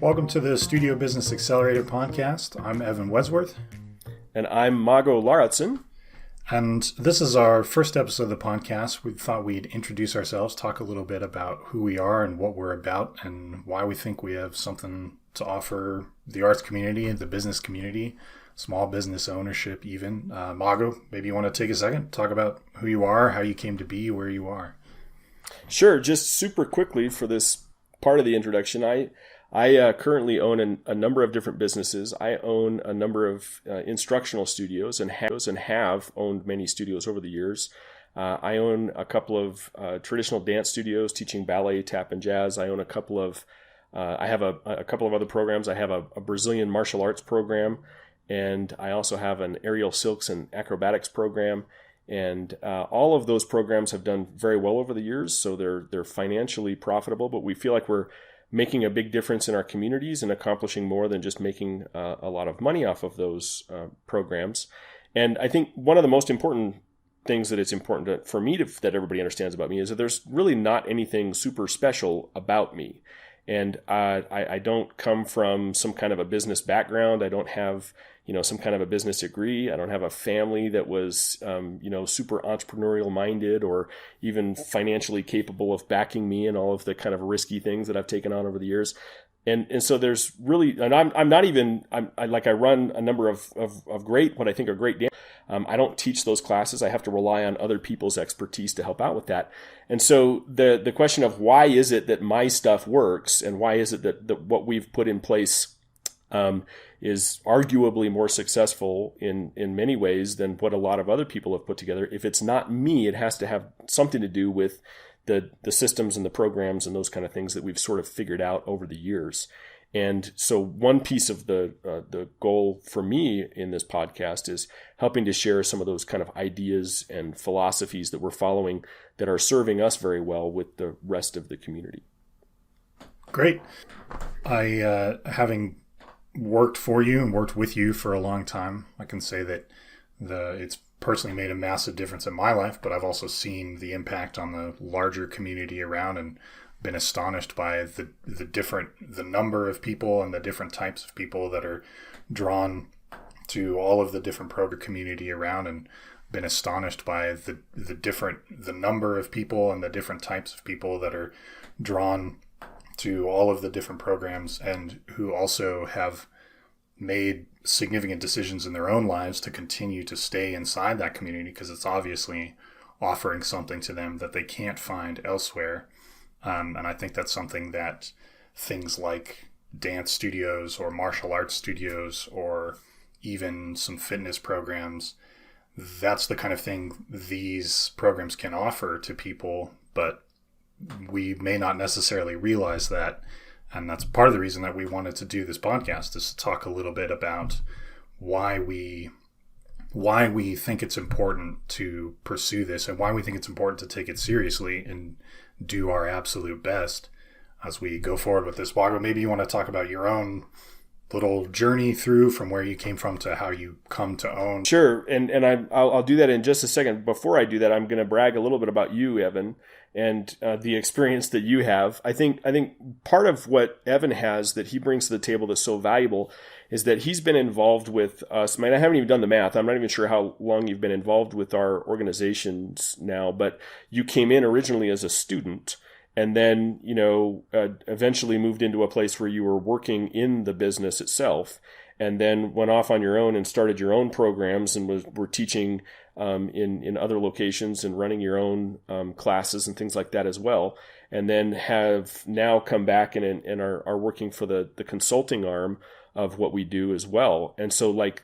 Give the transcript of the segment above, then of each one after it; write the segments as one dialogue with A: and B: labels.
A: Welcome to the Studio Business Accelerator podcast. I'm Evan Wedsworth.
B: And I'm Mago Lauritsen.
A: And this is our first episode of the podcast. We thought we'd introduce ourselves, talk a little bit about who we are and what we're about and why we think we have something to offer the arts community and the business community, small business ownership even. Mago, maybe you want to take a second, talk about who you are, how you came to be where you are.
B: Sure. Just super quickly for this part of the introduction, I currently own a number of different businesses. I own a number of instructional studios and have owned many studios over the years. I own a couple of traditional dance studios teaching ballet, tap, and jazz. I own a couple of, I have a couple of other programs. I have a Brazilian martial arts program, and I also have an aerial silks and acrobatics program. And all of those programs have done very well over the years, so they're financially profitable. But we feel like we're making a big difference in our communities and accomplishing more than just making a lot of money off of those programs. And I think one of the most important things that it's important for me that everybody understands about me is that there's really not anything super special about me. And I don't come from some kind of a business background. I don't have, some kind of a business degree. I don't have a family that was, super entrepreneurial minded or even financially capable of backing me in all of the kind of risky things that I've taken on over the years. And so there's really, and I run a number of what I think are great dance. I don't teach those classes. I have to rely on other people's expertise to help out with that. And so the question of why is it that my stuff works and why is it that what we've put in place is arguably more successful in many ways than what a lot of other people have put together. If it's not me, it has to have something to do with the systems and the programs and those kind of things that we've sort of figured out over the years. And so one piece of the goal for me in this podcast is helping to share some of those kind of ideas and philosophies that we're following that are serving us very well with the rest of the community.
A: Great. Having worked for you and worked with you for a long time, I can say that it's personally made a massive difference in my life, but I've also seen the impact on the larger community around and been astonished by the number of people and the different types of people that are drawn to all of the different program community around, and been astonished by the number of people and the different types of people that are drawn to all of the different programs and who also have made significant decisions in their own lives to continue to stay inside that community because it's obviously offering something to them that they can't find elsewhere. And I think that's something that things like dance studios or martial arts studios or even some fitness programs, that's the kind of thing these programs can offer to people, but we may not necessarily realize that. And that's part of the reason that we wanted to do this podcast, is to talk a little bit about why we think it's important to pursue this and why we think it's important to take it seriously and do our absolute best as we go forward with this. Mago, maybe you want to talk about your own little journey through from where you came from to how you come to own.
B: Sure. And I'll do that in just a second. Before I do that, I'm going to brag a little bit about you, Evan, and the experience that you have. I think part of what Evan has that he brings to the table that's so valuable is that he's been involved with us. I haven't even done the math. I'm not even sure how long you've been involved with our organizations now, but you came in originally as a student and then, eventually moved into a place where you were working in the business itself, and then went off on your own and started your own programs and were teaching in other locations and running your own classes and things like that as well. And then have now come back and are working for the consulting arm of what we do as well. And so there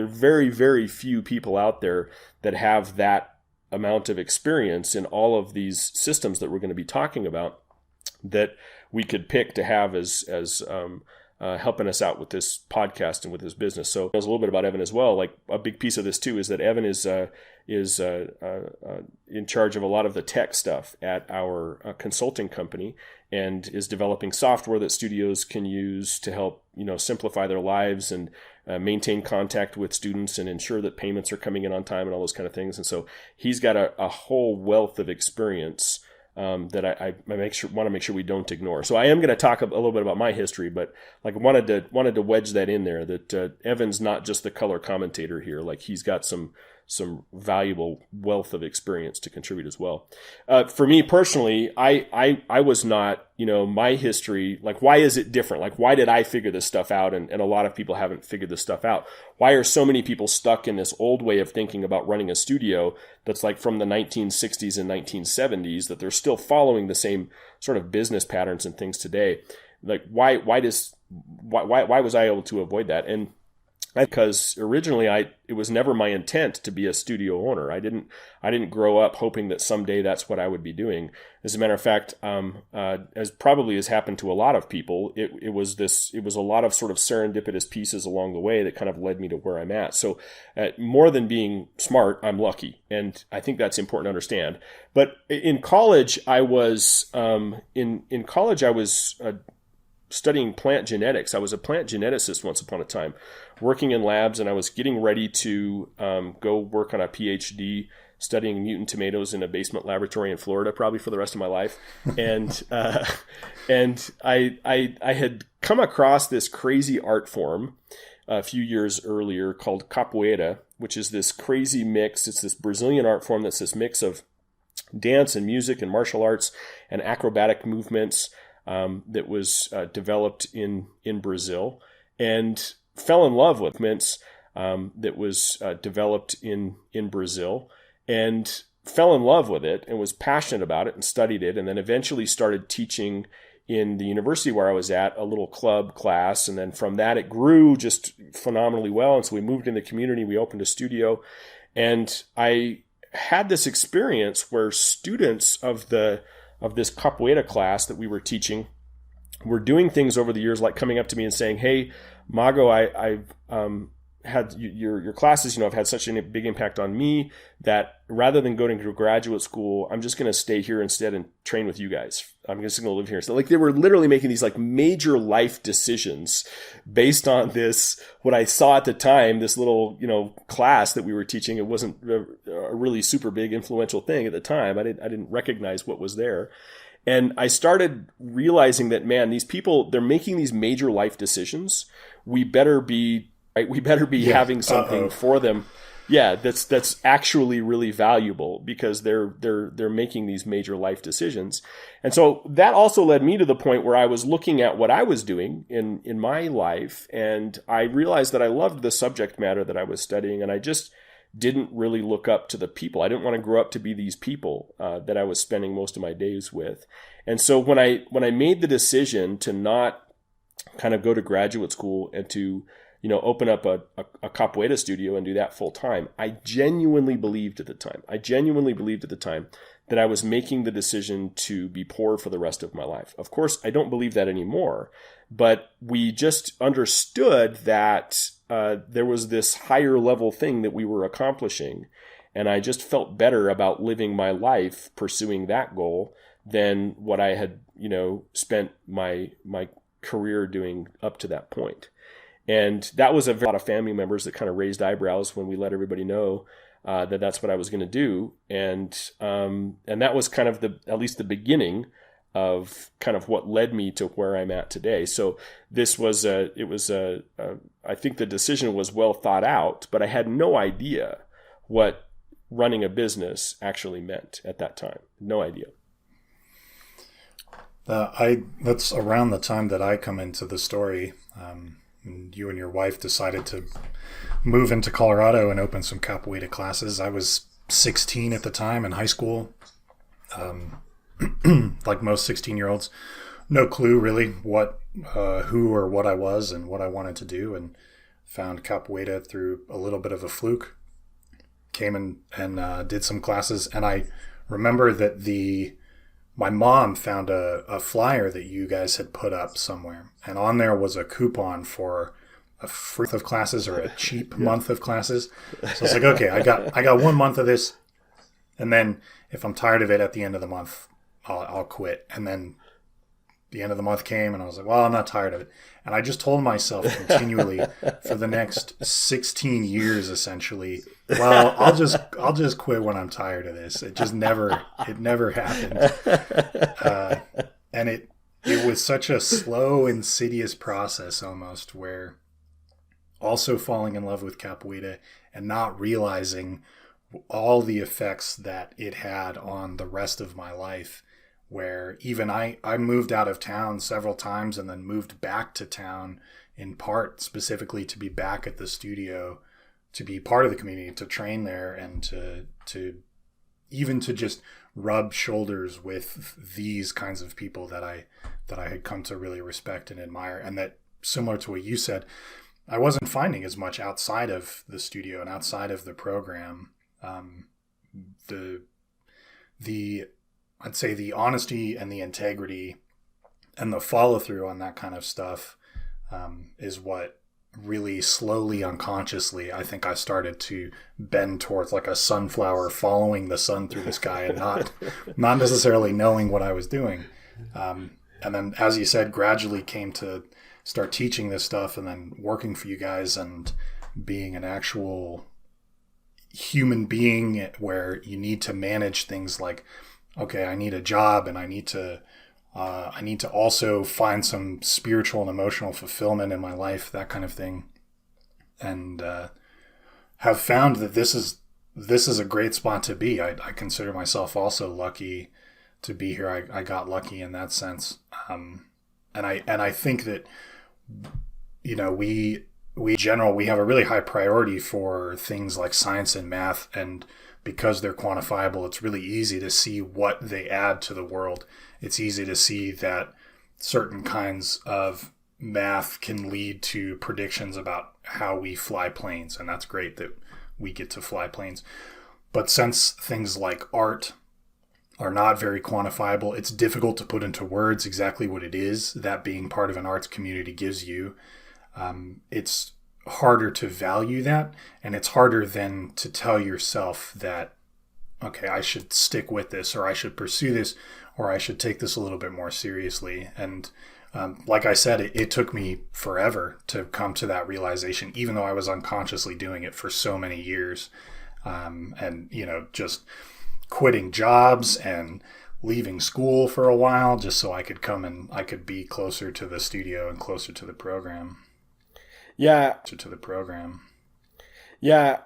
B: are very, very few people out there that have that amount of experience in all of these systems that we're going to be talking about that we could pick to have as helping us out with this podcast and with this business. So there's a little bit about Evan as well. Like a big piece of this too is that Evan is in charge of a lot of the tech stuff at our consulting company and is developing software that studios can use to help simplify their lives and maintain contact with students and ensure that payments are coming in on time and all those kind of things. And so he's got a whole wealth of experience that I want to make sure we don't ignore. So I am going to talk a little bit about my history, but like wanted to wedge that in there, that Evan's not just the color commentator here. Like he's got some valuable wealth of experience to contribute as well. For me personally, I was not, my history, like why is it different? Like why did I figure this stuff out? And a lot of people haven't figured this stuff out. Why are so many people stuck in this old way of thinking about running a studio that's like from the 1960s and 1970s, that they're still following the same sort of business patterns and things today? Like why was I able to avoid that? And because originally it was never my intent to be a studio owner. I didn't grow up hoping that someday that's what I would be doing. As a matter of fact, as probably has happened to a lot of people, it was a lot of sort of serendipitous pieces along the way that kind of led me to where I'm at. So more than being smart, I'm lucky. And I think that's important to understand. But in college, I was studying plant genetics. I was a plant geneticist once upon a time, working in labs, and I was getting ready to go work on a PhD studying mutant tomatoes in a basement laboratory in Florida, probably for the rest of my life. And I had come across this crazy art form a few years earlier called capoeira, which is this crazy mix. It's this Brazilian art form that's this mix of dance and music and martial arts and acrobatic movements that was developed in Brazil, and fell in love with movements that was developed in Brazil, and fell in love with it and was passionate about it and studied it, and then eventually started teaching in the university where I was at, a little club class. And then from that, it grew just phenomenally well. And so we moved in the community, we opened a studio, and I had this experience where students of this capoeira class that we were teaching were doing things over the years, like coming up to me and saying, "Hey, Mago, I've had your classes, have had such a big impact on me that rather than going to graduate school, I'm just going to stay here instead and train with you guys. I'm just going to live here." So like they were literally making these like major life decisions based on this, what I saw at the time, this little, class that we were teaching. It wasn't a really super big influential thing at the time. I didn't recognize what was there. And I started realizing that, man, these people, they're making these major life decisions. We better be having something for them. Yeah, that's actually really valuable, because they're making these major life decisions. And so that also led me to the point where I was looking at what I was doing in my life, and I realized that I loved the subject matter that I was studying, and I just didn't really look up to the people. I didn't want to grow up to be these people that I was spending most of my days with. And so when I made the decision to not kind of go to graduate school and to open up a capoeira studio and do that full time, I genuinely believed at the time that I was making the decision to be poor for the rest of my life. Of course, I don't believe that anymore, but we just understood that there was this higher level thing that we were accomplishing. And I just felt better about living my life pursuing that goal than what I had, spent my career doing up to that point. And that was a lot of family members that kind of raised eyebrows when we let everybody know that that's what I was going to do. And that was kind of at least the beginning of kind of what led me to where I'm at today. So this was I think the decision was well thought out, but I had no idea what running a business actually meant at that time. No idea.
A: That's around the time that I come into the story. You and your wife decided to move into Colorado and open some capoeira classes. I was 16 at the time in high school. Like most 16-year-olds, no clue really who or what I was and what I wanted to do, and found capoeira through a little bit of a fluke. Came and did some classes, and I remember that my mom found a flyer that you guys had put up somewhere, and on there was a coupon for a free month of classes or a cheap month of classes. So it's like, okay, I got 1 month of this, and then if I'm tired of it at the end of the month, I'll quit. And then the end of the month came and I was like, well, I'm not tired of it. And I just told myself continually for the next 16 years, essentially, well, I'll just quit when I'm tired of this. It never happened. And it was such a slow, insidious process almost, where also falling in love with capoeira and not realizing all the effects that it had on the rest of my life, where even I moved out of town several times and then moved back to town in part specifically to be back at the studio, to be part of the community, to train there, and to even to just rub shoulders with these kinds of people that I had come to really respect and admire. And that, similar to what you said, I wasn't finding as much outside of the studio and outside of the program. I'd say the honesty and the integrity and the follow through on that kind of stuff is what really slowly, unconsciously, I think I started to bend towards, like a sunflower following the sun through the sky and not necessarily knowing what I was doing. And then, as you said, gradually came to start teaching this stuff and then working for you guys and being an actual human being where you need to manage things like, okay, I need a job and I need to also find some spiritual and emotional fulfillment in my life, that kind of thing. And have found that this is a great spot to be. I consider myself also lucky to be here. I got lucky in that sense. And I think that, you know, we in general, we have a really high priority for things like science and math, and because they're quantifiable, it's really easy to see what they add to the world. It's easy to see that certain kinds of math can lead to predictions about how we fly planes, and that's great that we get to fly planes. But since things like art are not very quantifiable, it's difficult to put into words exactly what it is that being part of an arts community gives you. It's harder to value that, and it's harder then to tell yourself that, okay, I should stick with this, or I should pursue this, or I should take this a little bit more seriously. And like I said, it took me forever to come to that realization, even though I was unconsciously doing it for so many years. And, you know, just quitting jobs and leaving school for a while just so I could come and I could be closer to the studio and closer to the program.
B: Yeah.
A: To the program.
B: Yeah,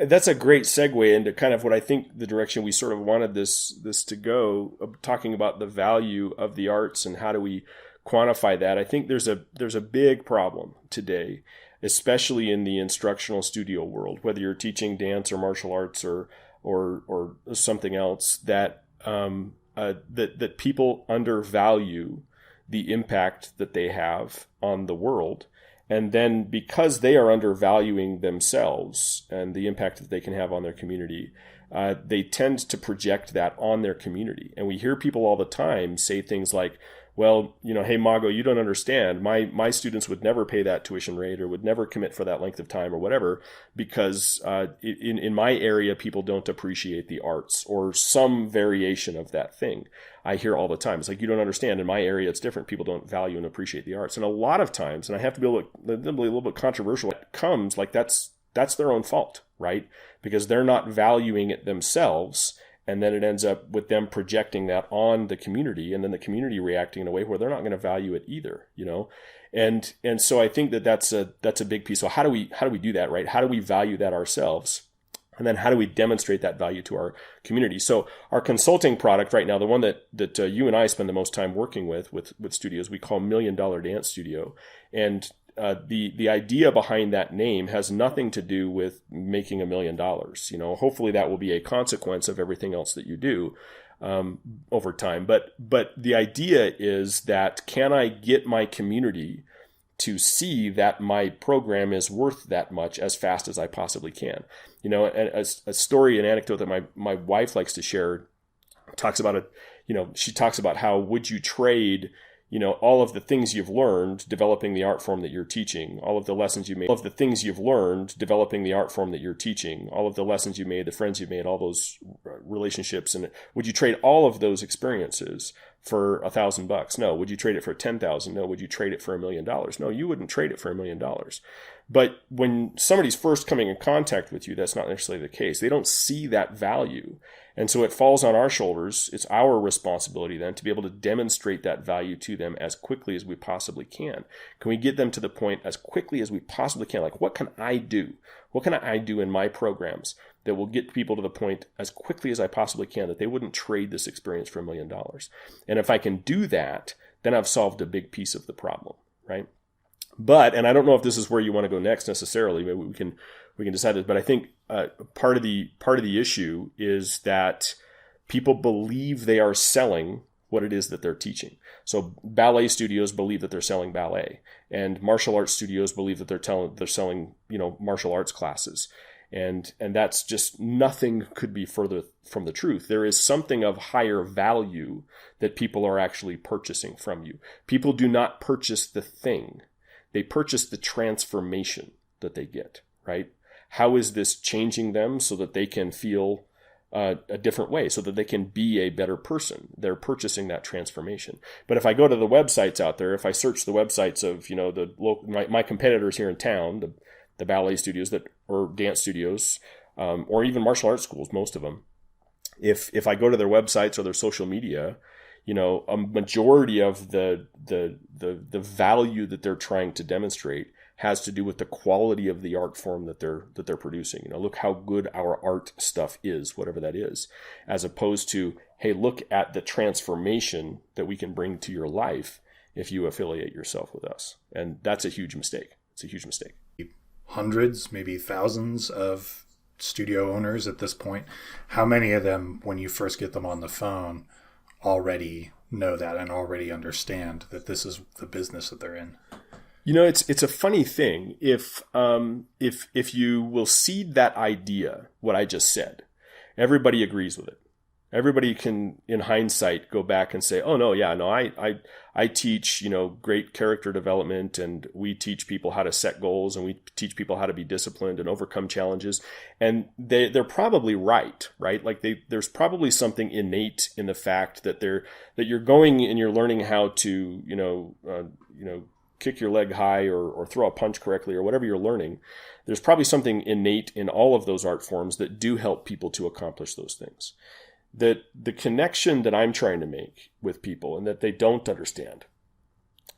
B: that's a great segue into kind of what I think the direction we sort of wanted this to go, talking about the value of the arts and how do we quantify that. I think there's a big problem today, especially in the instructional studio world, whether you're teaching dance or martial arts or something else, that that people undervalue the impact that they have on the world. And then because they are undervaluing themselves and the impact that they can have on their community, they tend to project that on their community. And we hear people all the time say things like, well, you know, hey, Mago, you don't understand. My students would never pay that tuition rate or would never commit for that length of time or whatever, because in my area, people don't appreciate the arts or some variation of that thing. I hear all the time. It's like, you don't understand. In my area, it's different. People don't value and appreciate the arts. And a lot of times, and I have to be a little bit controversial, it comes like that's their own fault, right? Because they're not valuing it themselves. And then it ends up with them projecting that on the community, and then the community reacting in a way where they're not going to value it either, you know? And so I think that's a big piece. So how do we do that, right? How do we value that ourselves? And then how do we demonstrate that value to our community? So our consulting product right now, the one that you and I spend the most time working with studios, we call $1 Million Dance Studio. And the idea behind that name has nothing to do with making $1 million. You know, hopefully that will be a consequence of everything else that you do over time. But the idea is that, can I get my community to see that my program is worth that much as fast as I possibly can? You know, and a story, an anecdote that my wife likes to share talks about it. You know, she talks about how would you trade, you know, all of the things you've learned developing the art form that you're teaching, all of the lessons you made, all of the things you've learned developing the art form that you're teaching, all of the lessons you made, the friends you made, all those relationships, and would you trade all of those experiences for $1,000? No. Would you trade it for 10,000? No. Would you trade it for $1 million? No, you wouldn't trade it for $1 million. But when somebody's first coming in contact with you, that's not necessarily the case. They don't see that value. And so it falls on our shoulders. It's our responsibility then to be able to demonstrate that value to them as quickly as we possibly can. Can we get them to the point as quickly as we possibly can? Like, what can I do? What can I do in my programs that will get people to the point as quickly as I possibly can that they wouldn't trade this experience for $1 million? And if I can do that, then I've solved a big piece of the problem, right? But, and I don't know if this is where you want to go next necessarily, maybe we can decide this, but I think part of the issue is that people believe they are selling what it is that they're teaching. So ballet studios believe that they're selling ballet, and martial arts studios believe that they're selling, martial arts classes. And that's just, nothing could be further from the truth. There is something of higher value that people are actually purchasing from you. People do not purchase the thing. They purchase the transformation that they get, right? How is this changing them so that they can feel a different way, so that they can be a better person? They're purchasing that transformation. But if I go to the websites out there, if I search the websites of, my competitors here in town, the ballet studios or dance studios, or even martial arts schools, most of them, if I go to their websites or their social media, a majority of the value that they're trying to demonstrate has to do with the quality of the art form that they're producing. Look how good our art stuff is, whatever that is, as opposed to, hey, look at the transformation that we can bring to your life if you affiliate yourself with us. And that's a huge mistake. It's a huge mistake.
A: Hundreds, maybe thousands of studio owners at this point. How many of them, when you first get them on the phone, already know that and already understand that this is the business that they're in?
B: It's a funny thing. If you will seed that idea, what I just said, everybody agrees with it. Everybody can, in hindsight, go back and say, "Oh no, yeah, no, I teach, great character development, and we teach people how to set goals, and we teach people how to be disciplined and overcome challenges." And they're probably right? Like there's probably something innate in the fact that you're going and you're learning how to, kick your leg high or throw a punch correctly or whatever you're learning. There's probably something innate in all of those art forms that do help people to accomplish those things. That the connection that I'm trying to make with people and that they don't understand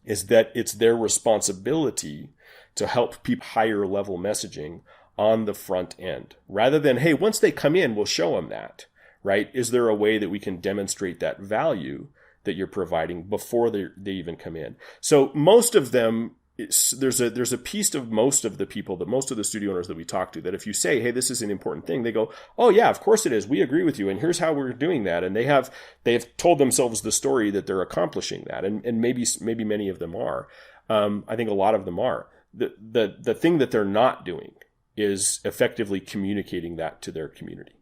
B: is that it's their responsibility to help people higher level messaging on the front end, rather than, hey, once they come in, we'll show them that, right? Is there a way that we can demonstrate that value that you're providing before they even come in? So most of them, there's a piece of most of the people, that most of the studio owners that we talk to, that if you say, hey, this is an important thing, they go, oh yeah, of course it is. We agree with you. And here's how we're doing that. And they've told themselves the story that they're accomplishing that. And maybe many of them are. I think a lot of them are. The thing that they're not doing is effectively communicating that to their community.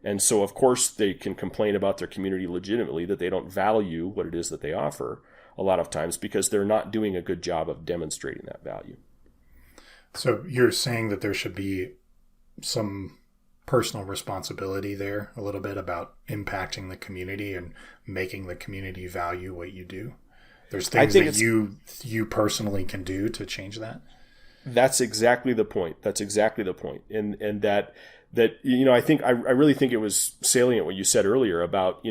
B: And so, of course, they can complain about their community legitimately, that they don't value what it is that they offer a lot of times because they're not doing a good job of demonstrating that value.
A: So you're saying that there should be some personal responsibility there a little bit about impacting the community and making the community value what you do? There's things that you personally can do to change that?
B: That's exactly the point. And that I really think it was salient what you said earlier about,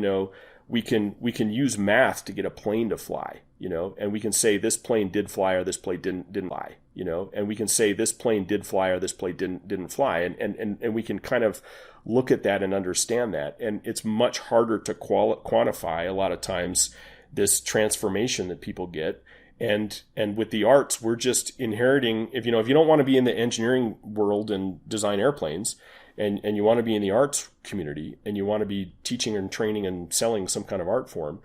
B: we can use math to get a plane to fly, and we can say this plane did fly or this plane didn't fly, and we can say this plane did fly or this plane didn't fly. And we can kind of look at that and understand that. And it's much harder to quantify a lot of times this transformation that people get. And with the arts, we're just inheriting, if you don't want to be in the engineering world and design airplanes, and you want to be in the arts community, and you want to be teaching and training and selling some kind of art form,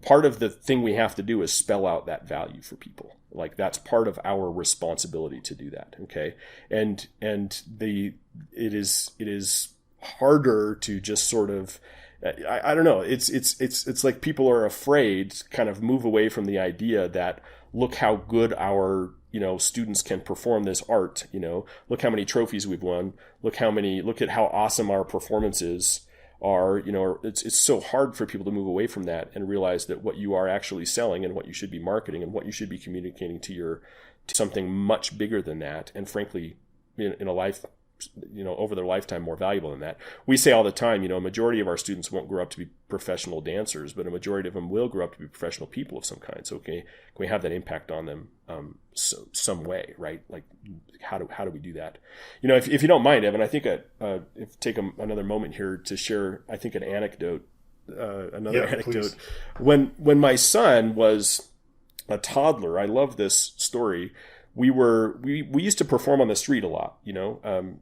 B: part of the thing we have to do is spell out that value for people. Like, that's part of our responsibility to do that. Okay. And it is harder to just sort of, I don't know. It's like people are afraid to kind of move away from the idea that, look how good our, students can perform this art, look how many trophies we've won. Look at how awesome our performance is. are, it's so hard for people to move away from that and realize that what you are actually selling and what you should be marketing and what you should be communicating to something much bigger than that. And frankly, in a life, over their lifetime, more valuable than that. We say all the time, a majority of our students won't grow up to be professional dancers, but a majority of them will grow up to be professional people of some kind. So can we have that impact on them some way, right? Like how do we do that? If you don't mind, Evan, I think take another moment here to share, I think, an anecdote. Anecdote. Please. When my son was a toddler, I love this story. We used to perform on the street a lot,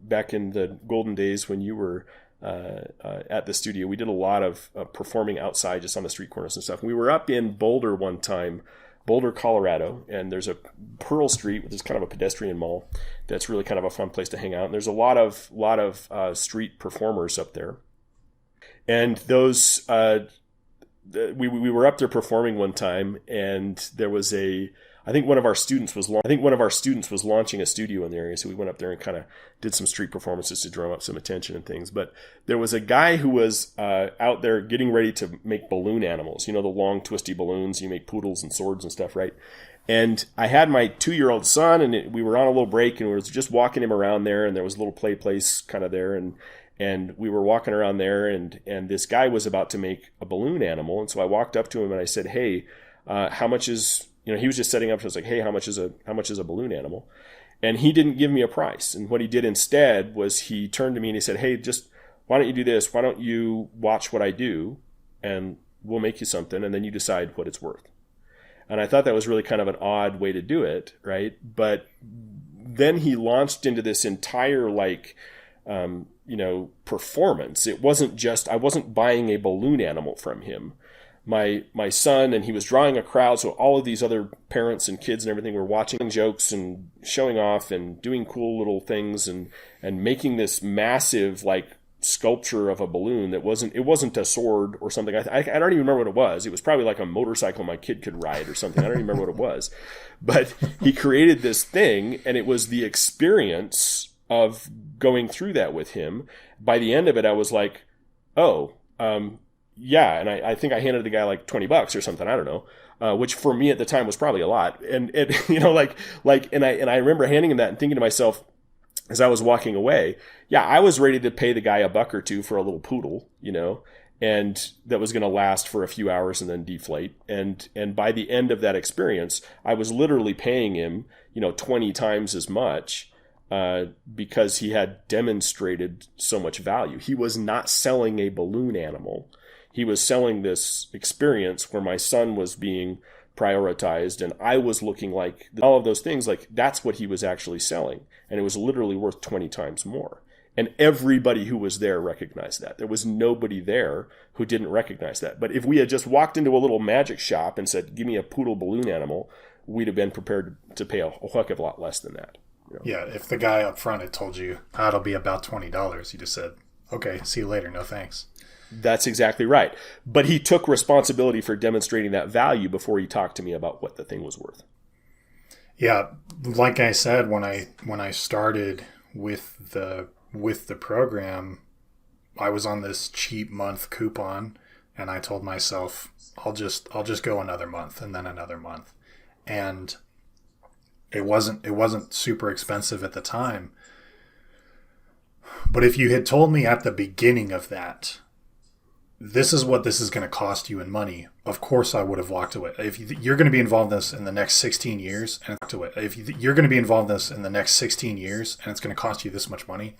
B: back in the golden days when you were at the studio. We did a lot of performing outside, just on the street corners and stuff. We were up in Boulder one time, Boulder, Colorado, and there's a Pearl Street, which is kind of a pedestrian mall. That's really kind of a fun place to hang out. And there's a lot of street performers up there, and those we were up there performing one time, and there was I think one of our students was launching a studio in the area, so we went up there and kind of did some street performances to drum up some attention and things. But there was a guy who was out there getting ready to make balloon animals. The long twisty balloons, you make poodles and swords and stuff, right? And I had my 2-year-old son, and we were on a little break, and we were just walking him around there, and there was a little play place kind of there, and we were walking around there, and this guy was about to make a balloon animal, and so I walked up to him and I said, "Hey, how much is?" He was just setting up. So I was like, "Hey, how much is a balloon animal?" And he didn't give me a price. And what he did instead was he turned to me and he said, "Hey, just why don't you do this? Why don't you watch what I do, and we'll make you something, and then you decide what it's worth." And I thought that was really kind of an odd way to do it, right? But then he launched into this entire performance. It wasn't just, I wasn't buying a balloon animal from him. My son, and he was drawing a crowd, so all of these other parents and kids and everything were watching jokes and showing off and doing cool little things and making this massive sculpture of a balloon that wasn't a sword or something. I don't even remember what it was. It was probably like a motorcycle my kid could ride or something. I don't even remember what it was. But he created this thing, and it was the experience of going through that with him. By the end of it, I was like, oh, yeah, and I think I handed the guy like $20 or something. I don't know, which for me at the time was probably a lot. And and I remember handing him that and thinking to myself as I was walking away, yeah, I was ready to pay the guy $1 or $2 for a little poodle, and that was going to last for a few hours and then deflate. And by the end of that experience, I was literally paying him, 20 times as much. Because he had demonstrated so much value. He was not selling a balloon animal. He was selling this experience where my son was being prioritized and I was looking like all of those things. Like that's what he was actually selling. And it was literally worth 20 times more. And everybody who was there recognized that. There was nobody there who didn't recognize that. But if we had just walked into a little magic shop and said, "Give me a poodle balloon animal," we'd have been prepared to pay a heck of a lot less than that.
A: Yeah, if the guy up front had told you, it'll be about $20, you just said, "Okay, see you later, no thanks."
B: That's exactly right. But he took responsibility for demonstrating that value before he talked to me about what the thing was worth.
A: Yeah, like I said, when I started with the program, I was on this cheap month coupon, and I told myself, I'll just go another month and then another month. And it wasn't super expensive at the time. But if you had told me at the beginning of that, this is what this is going to cost you in money, of course I would have walked away. If you're going to be involved in this in the next 16 years, and you're going to be involved in this in the next 16 years, and it's going to cost you this much money,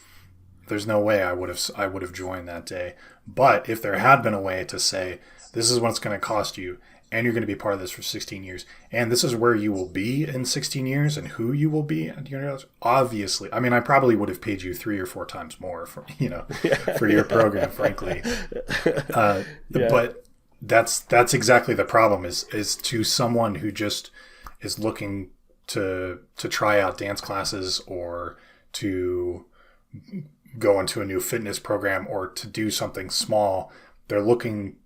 A: there's no way I would have joined that day. But if there had been a way to say, this is what it's going to cost you, and you're going to be part of this for 16 years, and this is where you will be in 16 years, and who you will be, obviously. I mean, I probably would have paid you 3 or 4 times more for your program, frankly. Yeah. But that's exactly the problem. Is to someone who just is looking to try out dance classes or to go into a new fitness program or to do something small. They're looking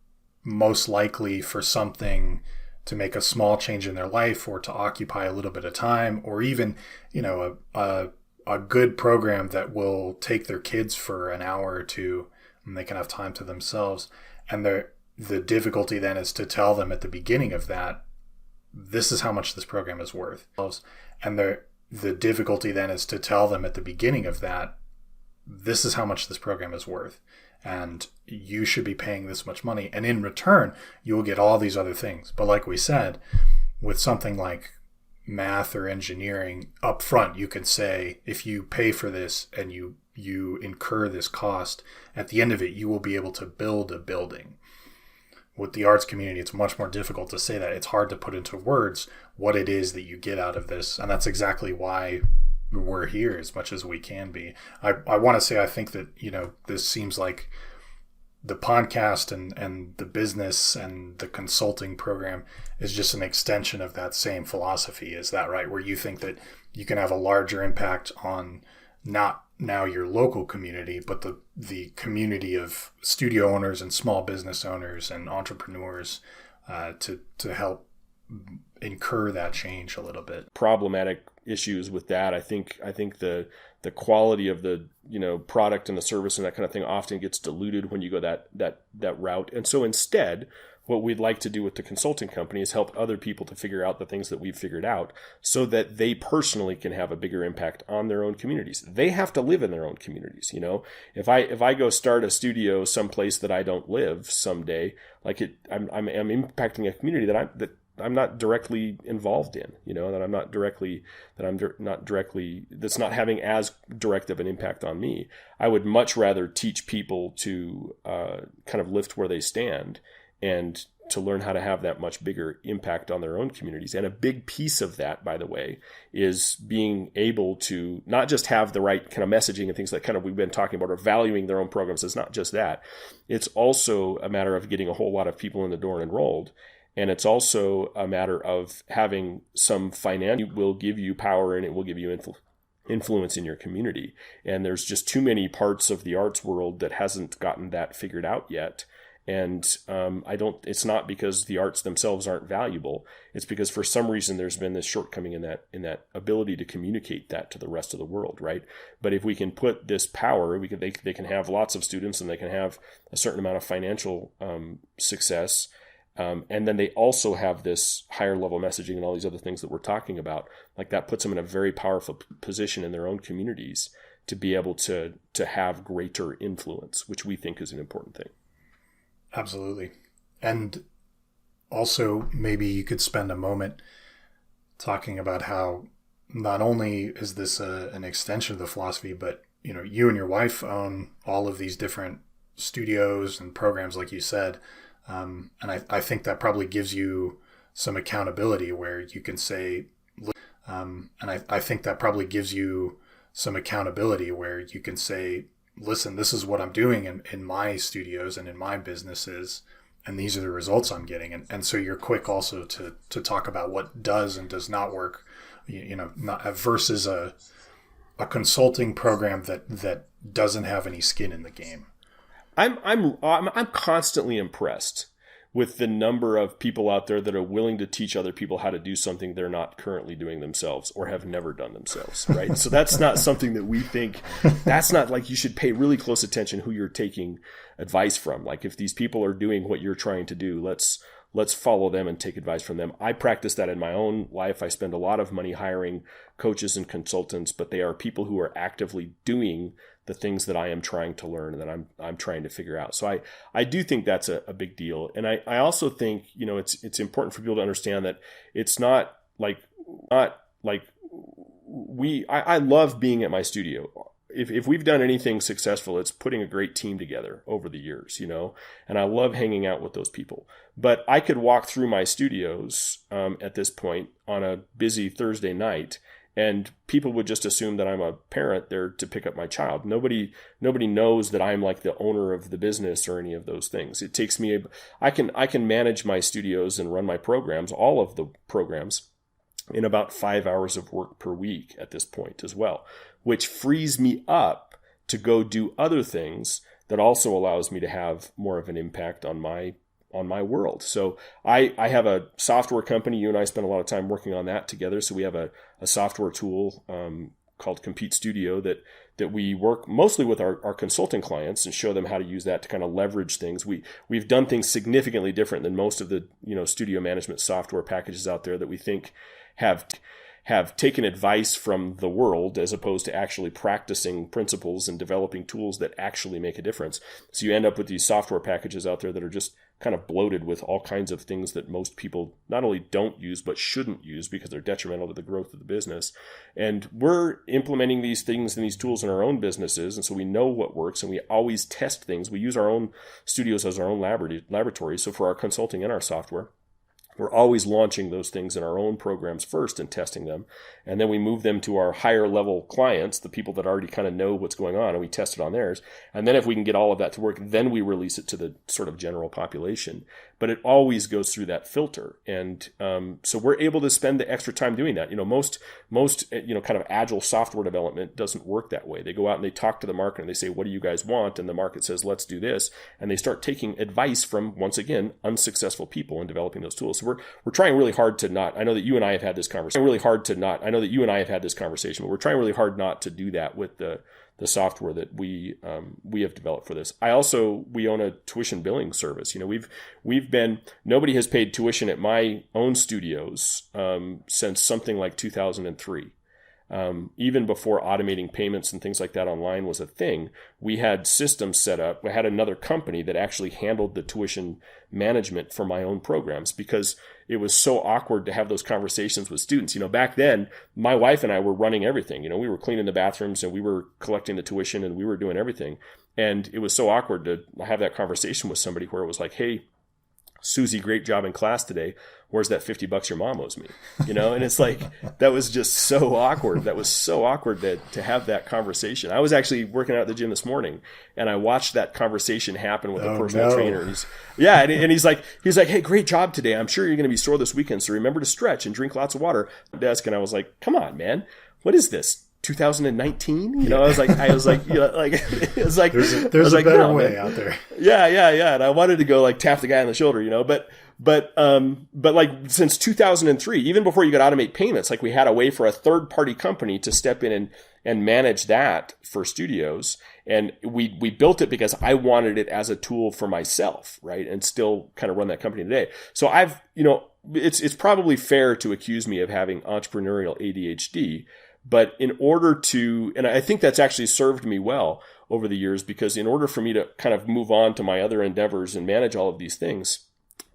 A: most likely for something to make a small change in their life or to occupy a little bit of time, or even, a good program that will take their kids for an hour or two, and they can have time to themselves. And the difficulty then is to tell them at the beginning of that, this is how much this program is worth. And the difficulty then is to tell them at the beginning of that, this is how much this program is worth. And you should be paying this much money. And in return, you will get all these other things. But like we said, with something like math or engineering up front, you can say, if you pay for this and you incur this cost, at the end of it, you will be able to build a building. With the arts community, it's much more difficult to say that. It's hard to put into words what it is that you get out of this. And that's exactly why we're here as much as we can be. I want to say, I think that, this seems like the podcast and the business and the consulting program is just an extension of that same philosophy. Is that right? Where you think that you can have a larger impact on not now your local community, but the community of studio owners and small business owners and entrepreneurs to help incur that change a little bit.
B: Problematic issues with that. I think the quality of the product and the service and that kind of thing often gets diluted when you go that route. And so instead, what we'd like to do with the consulting company is help other people to figure out the things that we've figured out so that they personally can have a bigger impact on their own communities. They have to live in their own communities. If I go start a studio someplace that I don't live someday, I'm impacting a community that I'm not directly involved in, that's not having as direct of an impact on me. I would much rather teach people to kind of lift where they stand and to learn how to have that much bigger impact on their own communities. And a big piece of that, by the way, is being able to not just have the right kind of messaging and things that kind of we've been talking about, or valuing their own programs. It's not just that. It's also a matter of getting a whole lot of people in the door and enrolled. And it's also a matter of having some financial will give you power, and it will give you influence in your community. And there's just too many parts of the arts world that hasn't gotten that figured out yet. And it's not because the arts themselves aren't valuable. It's because for some reason there's been this shortcoming in that ability to communicate that to the rest of the world, right? But if we can put this power, they can have lots of students and they can have a certain amount of financial success. And then they also have this higher level messaging and all these other things that we're talking about. Like, that puts them in a very powerful position in their own communities to be able to have greater influence, which we think is an important thing.
A: Absolutely. And also, maybe you could spend a moment talking about how not only is this an extension of the philosophy, but you and your wife own all of these different studios and programs, like you said. And I think that probably gives you some accountability where you can say, listen, this is what I'm doing in my studios and in my businesses, and these are the results I'm getting. And so you're quick also to talk about what does and does not work, versus a consulting program that doesn't have any skin in the game.
B: I'm constantly impressed with the number of people out there that are willing to teach other people how to do something they're not currently doing themselves or have never done themselves, right? So that's not something that we think, that's not like, you should pay really close attention who you're taking advice from. Like, if these people are doing what you're trying to do, let's follow them and take advice from them. I practice that in my own life. I spend a lot of money hiring coaches and consultants, but they are people who are actively doing the things that I am trying to learn and that I'm trying to figure out. So I do think that's a big deal. And I also think, it's important for people to understand that it's not like I love being at my studio. If we've done anything successful, it's putting a great team together over the years, and I love hanging out with those people. But I could walk through my studios at this point on a busy Thursday night, and people would just assume that I'm a parent there to pick up my child. Nobody knows that I'm like the owner of the business or any of those things. It takes me, I can manage my studios and run my programs, all of the programs, in about 5 hours of work per week at this point as well, which frees me up to go do other things that also allows me to have more of an impact on my world. So I have a software company. You and I spend a lot of time working on that together. So we have a software tool called Compete Studio that that we work mostly with our consulting clients and show them how to use that to kind of leverage things. We've done things significantly different than most of the, studio management software packages out there that we think have taken advice from the world as opposed to actually practicing principles and developing tools that actually make a difference. So you end up with these software packages out there that are just kind of bloated with all kinds of things that most people not only don't use, but shouldn't use because they're detrimental to the growth of the business. And we're implementing these things and these tools in our own businesses. And so we know what works, and we always test things. We use our own studios as our own laboratories. So for our consulting and our software, we're always launching those things in our own programs first and testing them. And then we move them to our higher level clients, the people that already kind of know what's going on, and we test it on theirs. And then if we can get all of that to work, then we release it to the sort of general population. But it always goes through that filter. And so we're able to spend the extra time doing that. Most kind of agile software development doesn't work that way. They go out and they talk to the market and they say, what do you guys want? And the market says, let's do this. And they start taking advice from, once again, unsuccessful people in developing those tools. So we're trying really hard to not, I know that you and I have had this conversation, but we're trying really hard not to do that with the software that we have developed for this. We own a tuition billing service. Nobody has paid tuition at my own studios since something like 2003. Even before automating payments and things like that online was a thing, we had systems set up. We had another company that actually handled the tuition management for my own programs because it was so awkward to have those conversations with students. Back then, my wife and I were running everything. We were cleaning the bathrooms and we were collecting the tuition and we were doing everything. And it was so awkward to have that conversation with somebody where it was like, hey, Susie, great job in class today. Where's that $50 your mom owes me? And it's like, that was just so awkward. That was so awkward to have that conversation. I was actually working out at the gym this morning and I watched that conversation happen with a personal trainer. And he's like, hey, great job today. I'm sure you're going to be sore this weekend. So remember to stretch and drink lots of water at the desk. And I was like, come on, man, what is this? 2019, I was like, there's
A: a better way out there.
B: Yeah. And I wanted to go like tap the guy on the shoulder, but like since 2003, even before you could automate payments, like we had a way for a third party company to step in and manage that for studios. And we built it because I wanted it as a tool for myself, right? And still kind of run that company today. So it's probably fair to accuse me of having entrepreneurial ADHD. But in order to, and I think that's actually served me well over the years, because in order for me to kind of move on to my other endeavors and manage all of these things,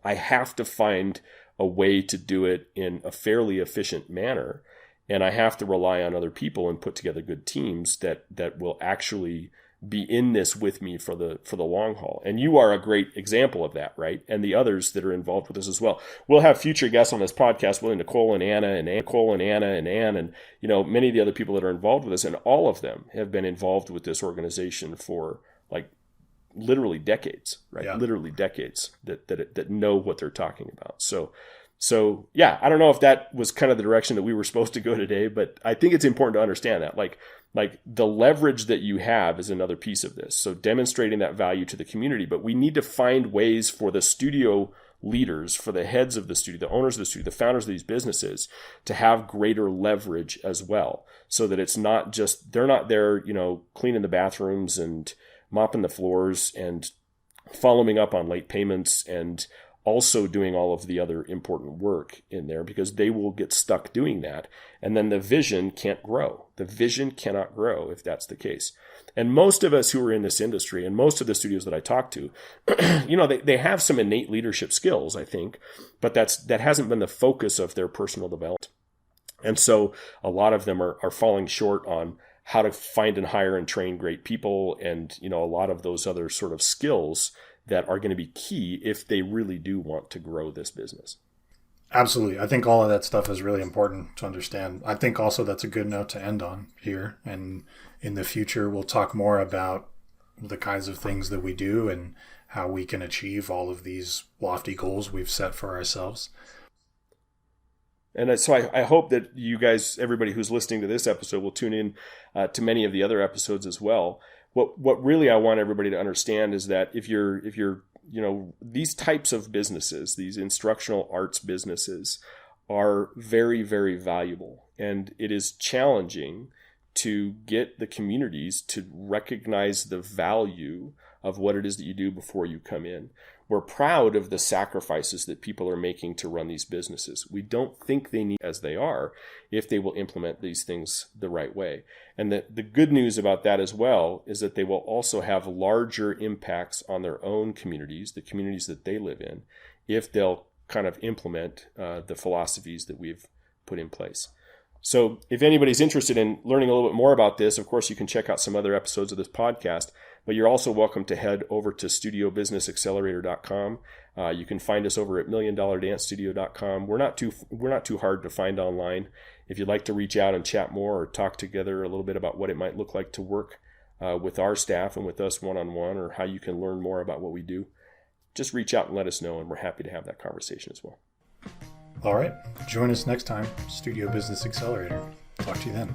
B: I have to find a way to do it in a fairly efficient manner. And I have to rely on other people and put together good teams that will actually be in this with me for the long haul. And you are a great example of that, right? And the others that are involved with this as well. We'll have future guests on this podcast, Nicole and Anna and Ann, and many of the other people that are involved with this, and all of them have been involved with this organization for like literally decades, right? Yeah. Literally decades that know what they're talking about. So yeah, I don't know if that was kind of the direction that we were supposed to go today, but I think it's important to understand that like the leverage that you have is another piece of this. So demonstrating that value to the community, but we need to find ways for the studio leaders, for the heads of the studio, the owners of the studio, the founders of these businesses to have greater leverage as well. So that it's not just, they're not there, cleaning the bathrooms and mopping the floors and following up on late payments and also doing all of the other important work in there, because they will get stuck doing that. And then the vision can't grow. The vision cannot grow if that's the case. And most of us who are in this industry and most of the studios that I talk to, they have some innate leadership skills, I think, but that hasn't been the focus of their personal development. And so a lot of them are falling short on how to find and hire and train great people and, a lot of those other sort of skills that are going to be key if they really do want to grow this business.
A: Absolutely. I think all of that stuff is really important to understand. I think also that's a good note to end on here. And in the future, we'll talk more about the kinds of things that we do and how we can achieve all of these lofty goals we've set for ourselves.
B: And so I hope that you guys, everybody who's listening to this episode, will tune in to many of the other episodes as well. What really I want everybody to understand is that if you're these types of businesses, these instructional arts businesses are very, very valuable. And it is challenging to get the communities to recognize the value of what it is that you do before you come in. We're proud of the sacrifices that people are making to run these businesses. We don't think they need as they are if they will implement these things the right way. And the good news about that as well is that they will also have larger impacts on their own communities, the communities that they live in, if they'll kind of implement the philosophies that we've put in place. So if anybody's interested in learning a little bit more about this, of course, you can check out some other episodes of this podcast, but you're also welcome to head over to studiobusinessaccelerator.com. You can find us over at milliondollardancestudio.com. We're not too hard to find online. If you'd like to reach out and chat more or talk together a little bit about what it might look like to work with our staff and with us one-on-one, or how you can learn more about what we do, just reach out and let us know, and we're happy to have that conversation as well.
A: All right. Join us next time, Studio Business Accelerator. Talk to you then.